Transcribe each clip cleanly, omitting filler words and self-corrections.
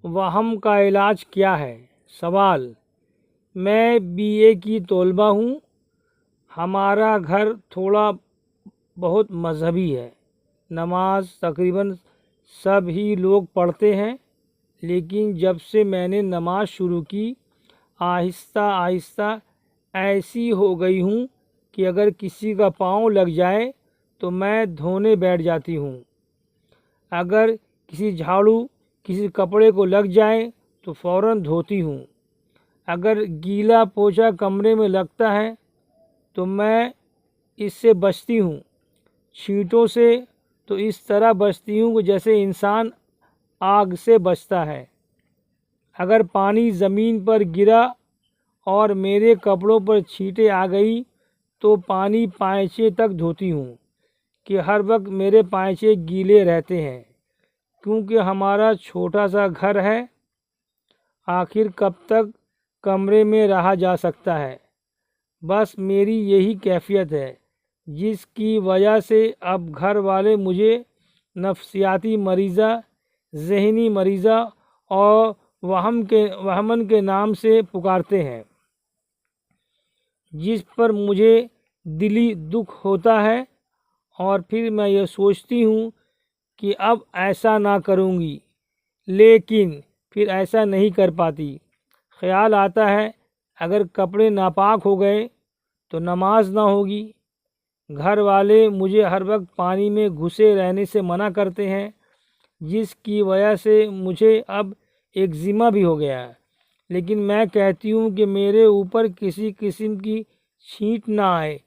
وہم کا علاج کیا ہے؟ سوال: میں BA کی طالبہ ہوں۔ ہمارا گھر تھوڑا بہت مذہبی ہے، نماز تقریباً سب ہی لوگ پڑھتے ہیں، لیکن جب سے میں نے نماز شروع کی آہستہ آہستہ ایسی ہو گئی ہوں کہ اگر کسی کا پاؤں لگ جائے تو میں دھونے بیٹھ جاتی ہوں۔ اگر کسی جھاڑو کسی کپڑے کو لگ جائے تو فوراً دھوتی ہوں۔ اگر گیلا پوچھا کمرے میں لگتا ہے تو میں اس سے بچتی ہوں۔ چھینٹوں سے تو اس طرح بچتی ہوں کہ جیسے انسان آگ سے بچتا ہے۔ اگر پانی زمین پر گرا اور میرے کپڑوں پر چھینٹیں آ گئی تو پانی پائچے تک دھوتی ہوں کہ ہر وقت میرے پائچے گیلے رہتے ہیں، کیونکہ ہمارا چھوٹا سا گھر ہے۔ آخر کب تک کمرے میں رہا جا سکتا ہے؟ بس میری یہی کیفیت ہے، جس کی وجہ سے اب گھر والے مجھے نفسیاتی مریضہ، ذہنی مریضہ اور وہمن کے نام سے پکارتے ہیں، جس پر مجھے دلی دکھ ہوتا ہے، اور پھر میں یہ سوچتی ہوں کہ اب ایسا نہ کروں گی، لیکن پھر ایسا نہیں کر پاتی۔ خیال آتا ہے اگر کپڑے ناپاک ہو گئے تو نماز نہ ہوگی۔ گھر والے مجھے ہر وقت پانی میں گھسے رہنے سے منع کرتے ہیں، جس کی وجہ سے مجھے اب ایگزیما بھی ہو گیا ہے، لیکن میں کہتی ہوں کہ میرے اوپر کسی قسم کی چھینٹ نہ آئے۔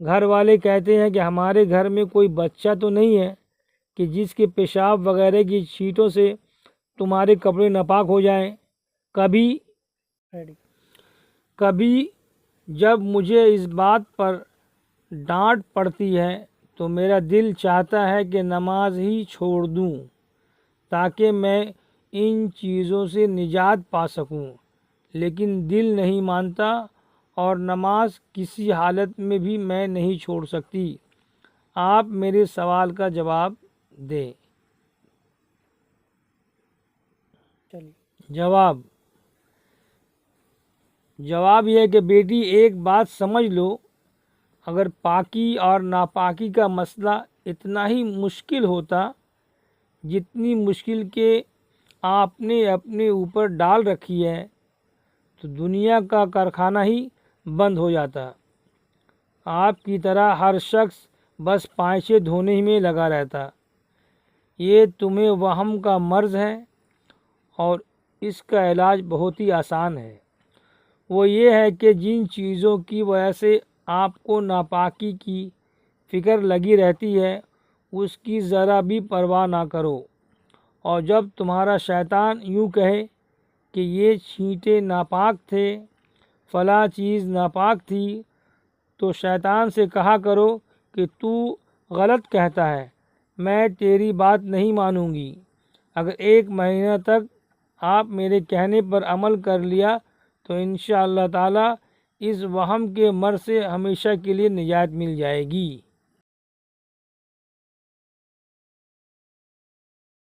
گھر والے کہتے ہیں کہ ہمارے گھر میں کوئی بچہ تو نہیں ہے کہ جس کے پیشاب وغیرہ کی چھینٹوں سے تمہارے کپڑے ناپاک ہو جائیں۔ کبھی جب مجھے اس بات پر ڈانٹ پڑتی ہے تو میرا دل چاہتا ہے کہ نماز ہی چھوڑ دوں تاکہ میں ان چیزوں سے نجات پا سکوں، لیکن دل نہیں مانتا اور نماز کسی حالت میں بھی میں نہیں چھوڑ سکتی۔ آپ میرے سوال کا جواب دیں۔ جواب یہ ہے کہ بیٹی، ایک بات سمجھ لو، اگر پاکی اور ناپاکی کا مسئلہ اتنا ہی مشکل ہوتا جتنی مشکل کہ آپ نے اپنے اوپر ڈال رکھی ہے تو دنیا کا کارخانہ ہی بند ہو جاتا۔ آپ کی طرح ہر شخص بس پائچے دھونے ہی میں لگا رہتا۔ یہ تمہیں وہم کا مرض ہے اور اس کا علاج بہت ہی آسان ہے۔ وہ یہ ہے کہ جن چیزوں کی وجہ سے آپ کو ناپاکی کی فکر لگی رہتی ہے اس کی ذرا بھی پرواہ نہ کرو، اور جب تمہارا شیطان یوں کہے کہ یہ چھینٹیں ناپاک تھے، فلاں چیز ناپاک تھی، تو شیطان سے کہا کرو کہ تو غلط کہتا ہے، میں تیری بات نہیں مانوں گی۔ اگر 1 مہینہ تک آپ میرے کہنے پر عمل کر لیا تو انشاءاللہ تعالی اس وہم کے مرض سے ہمیشہ کے لیے نجات مل جائے گی۔